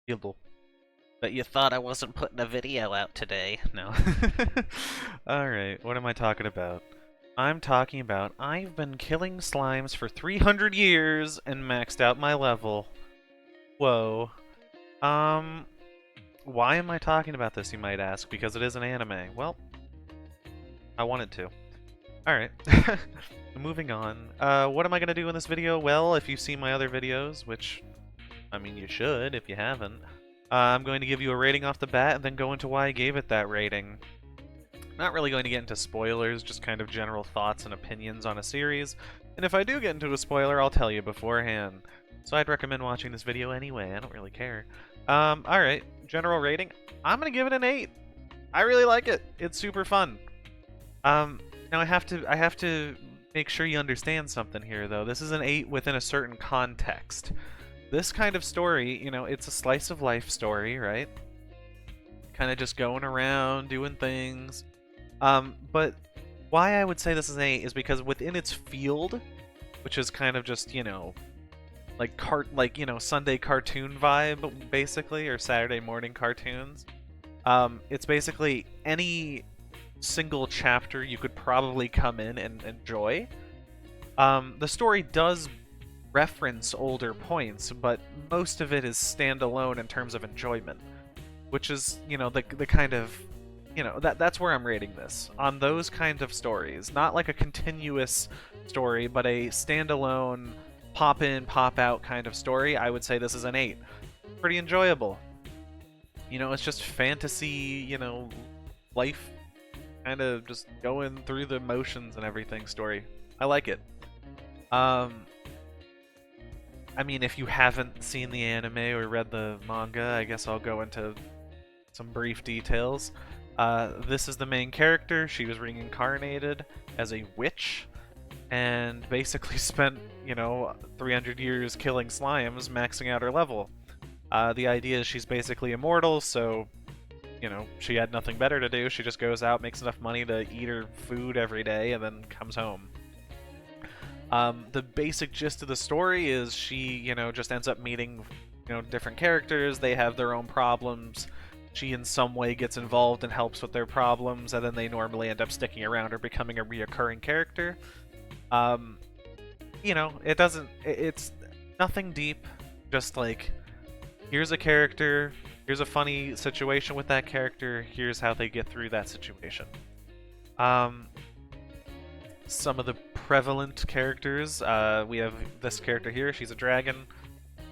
Yibble. But you thought I wasn't putting a video out today. No. Alright, what am I talking about? I'm talking about I've been killing slimes for 300 years and maxed out my level. Whoa. Um, why am I talking about this, you might ask? Because it is an anime. Well, I wanted to. Alright. Moving on. What am I gonna do in this video? Well, if you've seen my other videos, which, I mean, you should if you haven't, I'm going to give you a rating off the bat and then go into why I gave it that rating. Not really going to get into spoilers, just kind of general thoughts and opinions on a series. And if I do get into a spoiler, I'll tell you beforehand. So I'd recommend watching this video anyway, I don't really care. Alright, general rating. I'm gonna give it an 8. I really like it. It's super fun. Now I have to make sure you understand something here though. This is an 8 within a certain context. This kind of story, you know, it's a slice of life story, right? Kind of just going around, doing things. But why I would say this is an 8 is because within its field, which is kind of just, you know, like Sunday cartoon vibe, basically, or Saturday morning cartoons. It's basically any single chapter you could probably come in and enjoy. The story does reference older points, but most of it is standalone in terms of enjoyment, which is, you know, the kind of, you know, that's where I'm rating this, on those kind of stories. Not like a continuous story, but a standalone, pop in, pop out kind of story. I would say this is an 8. Pretty enjoyable. You know, it's just fantasy, you know, life, kind of just going through the motions and everything story. I like it. I mean, if you haven't seen the anime or read the manga, I guess I'll go into some brief details. This is the main character. She was reincarnated as a witch and basically spent, you know, 300 years killing slimes, maxing out her level. The idea is she's basically immortal, so, you know, she had nothing better to do. She just goes out, makes enough money to eat her food every day, and then comes home. The basic gist of the story is she, you know, just ends up meeting, you know, different characters. They have their own problems. She in some way gets involved and helps with their problems, and then they normally end up sticking around or becoming a reoccurring character. You know, it's nothing deep, just like, here's a character, here's a funny situation with that character, here's how they get through that situation. Some of the prevalent characters, we have this character here, she's a dragon,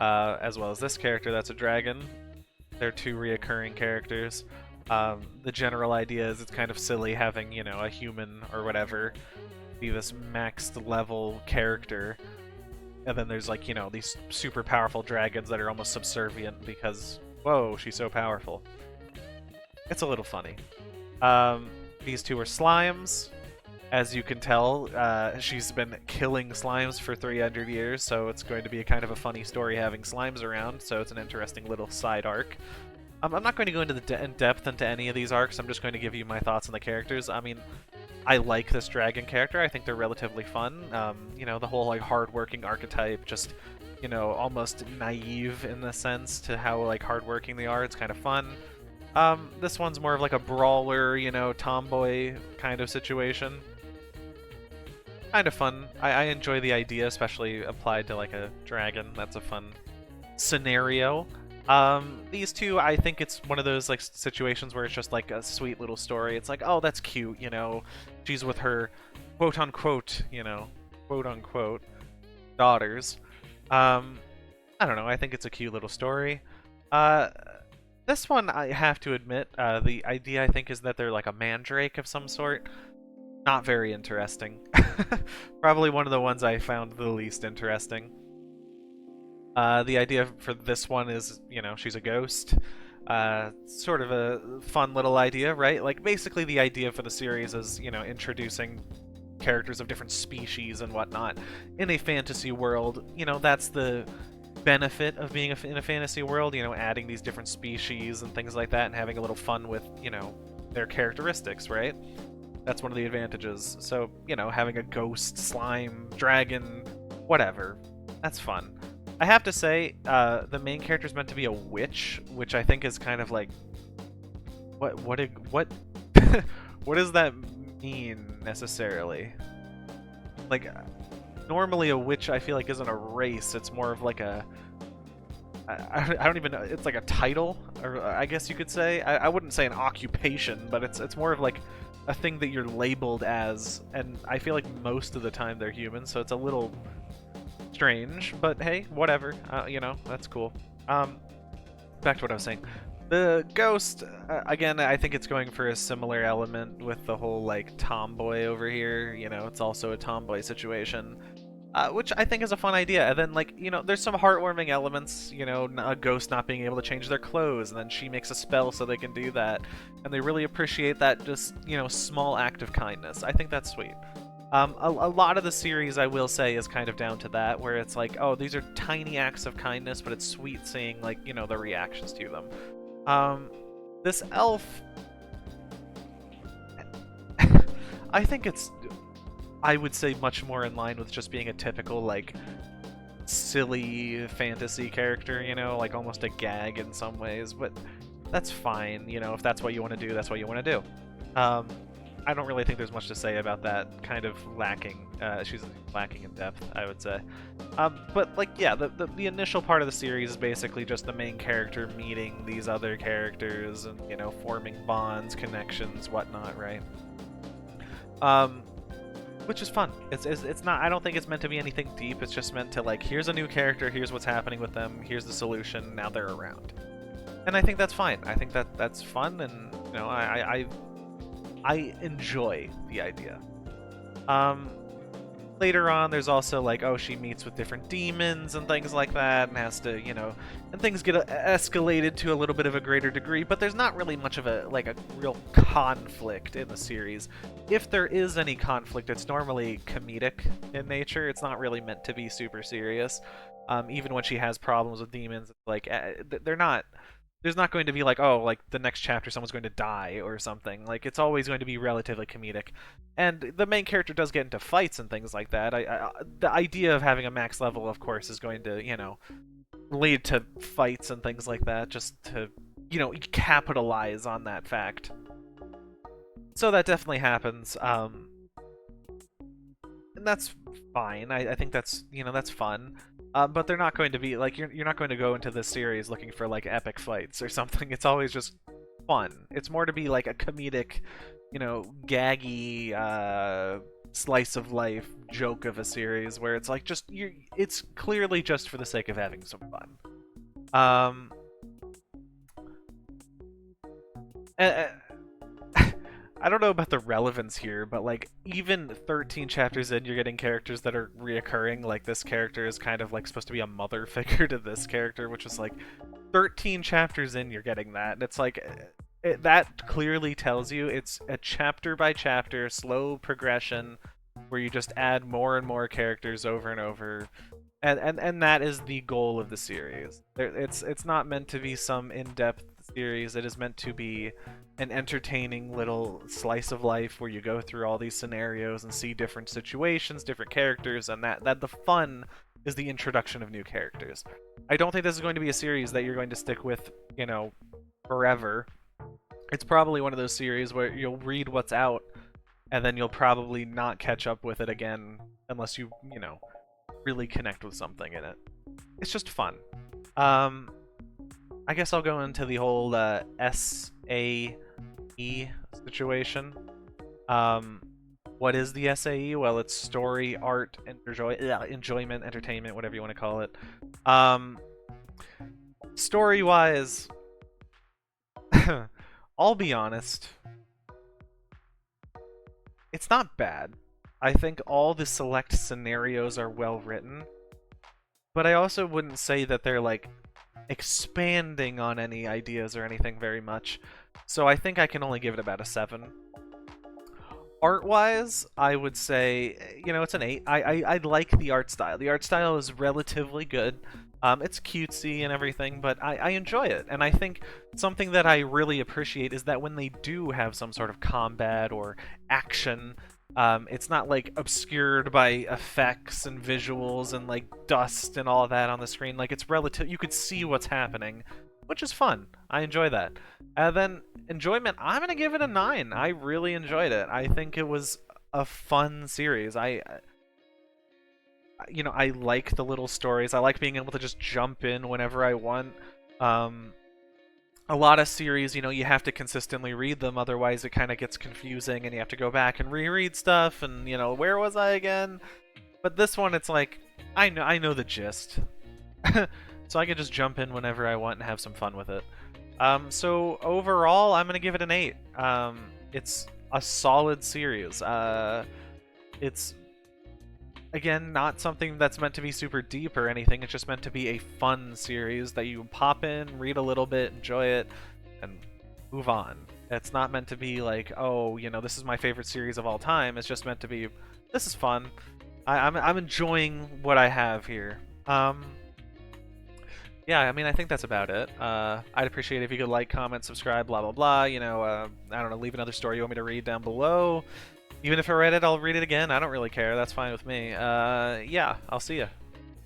as well as this character that's a dragon. They're two reoccurring characters. The general idea is it's kind of silly having, you know, a human or whatever be this maxed level character, and then there's, like, you know, these super powerful dragons that are almost subservient because, whoa, she's so powerful. It's a little funny. These two are slimes. As you can tell, she's been killing slimes for 300 years, so it's going to be a kind of a funny story having slimes around, so it's an interesting little side arc. I'm not going to go into in depth into any of these arcs, I'm just going to give you my thoughts on the characters. I mean, I like this dragon character, I think they're relatively fun. You know, the whole, like, hardworking archetype, just, you know, almost naive in the sense to how, like, hardworking they are, it's kind of fun. This one's more of like a brawler, you know, tomboy kind of situation. Kind of fun. I enjoy the idea, especially applied to, like, a dragon. That's a fun scenario. These two, I think it's one of those, like, situations where it's just like a sweet little story. It's like, oh, that's cute, you know, she's with her quote-unquote, you know, quote-unquote daughters. I don't know, I think it's a cute little story. This one, I have to admit, the idea, I think, is that they're like a mandrake of some sort. Not very interesting. Probably one of the ones I found the least interesting. The idea for this one is, you know, she's a ghost. Sort of a fun little idea, right? Like, basically the idea for the series is, you know, introducing characters of different species and whatnot in a fantasy world. You know, that's the benefit of being in a fantasy world, you know, adding these different species and things like that and having a little fun with, you know, their characteristics, right? That's one of the advantages. So, you know, having a ghost, slime, dragon, whatever, that's fun. I have to say, the main character is meant to be a witch, which I think is kind of like, what what does that mean necessarily? Like, normally a witch I feel like isn't a race. It's more of like a I don't even know. It's like a title, or I guess you could say. I wouldn't say an occupation, but it's more of like a thing that you're labeled as, and I feel like most of the time they're human, so it's a little strange. But hey, whatever. You know, that's cool. Back to what I was saying. The ghost, again, I think it's going for a similar element with the whole like tomboy over here. You know, it's also a tomboy situation. Which I think is a fun idea. And then, like, you know, there's some heartwarming elements, you know, a ghost not being able to change their clothes, and then she makes a spell so they can do that. And they really appreciate that just, you know, small act of kindness. I think that's sweet. A lot of the series, I will say, is kind of down to that, where it's like, oh, these are tiny acts of kindness, but it's sweet seeing, like, you know, the reactions to them. This elf... I think it's... I would say much more in line with just being a typical, like, silly fantasy character, you know, like almost a gag in some ways, but that's fine, you know, if that's what you want to do, that's what you want to do. I don't really think there's much to say about that, kind of lacking, she's lacking in depth, I would say. But, like, yeah, the initial part of the series is basically just the main character meeting these other characters and, you know, forming bonds, connections, whatnot, right? Which is fun. It's not. I don't think it's meant to be anything deep. It's just meant to, like, here's a new character, here's what's happening with them, here's the solution. Now they're around, and I think that's fine. I think that's fun, and you know, I enjoy the idea. Later on, there's also like, oh, she meets with different demons and things like that, and has to, you know, and things get escalated to a little bit of a greater degree, but there's not really much of a real conflict in the series. If there is any conflict, it's normally comedic in nature. It's not really meant to be super serious. Even when she has problems with demons, like, they're not... There's not going to be like, oh, like the next chapter someone's going to die or something. Like, it's always going to be relatively comedic. And the main character does get into fights and things like that. The idea of having a max level, of course, is going to, you know, lead to fights and things like that, just to, you know, capitalize on that fact. So that definitely happens. And that's fine. I think that's, you know, that's fun. But they're not going to be, like, you're not going to go into this series looking for, like, epic fights or something. It's always just fun. It's more to be, like, a comedic, you know, gaggy, slice of life joke of a series where it's, like, just, it's clearly just for the sake of having some fun. I don't know about the relevance here, but, like, even 13 chapters in, you're getting characters that are reoccurring. Like, this character is kind of, like, supposed to be a mother figure to this character, which is, like, 13 chapters in, you're getting that. And it's, like, that clearly tells you it's a chapter-by-chapter, slow progression, where you just add more and more characters over and over. And that is the goal of the series. It's not meant to be some in-depth series. It is meant to be an entertaining little slice of life where you go through all these scenarios and see different situations, different characters, and that the fun is the introduction of new characters. I don't think this is going to be a series that you're going to stick with, you know, forever. It's probably one of those series where you'll read what's out, and then you'll probably not catch up with it again unless you know, really connect with something in it. It's just fun. I guess I'll go into the whole SAE situation. What is the SAE? Well, it's story, art, enjoyment, entertainment, whatever you want to call it. Story-wise, I'll be honest, it's not bad. I think all the select scenarios are well written, but I also wouldn't say that they're, like, expanding on any ideas or anything very much. So I think I can only give it about a 7. Art-wise, I would say, you know, it's an 8. I like the art style. The art style is relatively good. It's cutesy and everything, but I enjoy it. And I think something that I really appreciate is that when they do have some sort of combat or action, It's not like obscured by effects and visuals and like dust and all of that on the screen. Like it's relative, you could see what's happening, which is fun. I enjoy that. Then enjoyment, I'm gonna give it a 9. I really enjoyed it. I think it was a fun series. I like the little stories. I like being able to just jump in whenever I want. Um, a lot of series, you have to consistently read them, otherwise it kind of gets confusing and you have to go back and reread stuff and, where was I again? But this one, it's like, I know the gist. So I can just jump in whenever I want and have some fun with it. So overall, I'm going to give it an 8. It's a solid series. It's again, not something that's meant to be super deep or anything. It's just meant to be a fun series that you pop in, read a little bit, enjoy it, and move on. It's not meant to be like, oh, this is my favorite series of all time. It's just meant to be, this is fun. I'm enjoying what I have here. Yeah, I mean, I think that's about it. I'd appreciate it if you could like, comment, subscribe, blah, blah, blah. I don't know, leave another story you want me to read down below. Even if I read it, I'll read it again. I don't really care. That's fine with me. Yeah, I'll see ya.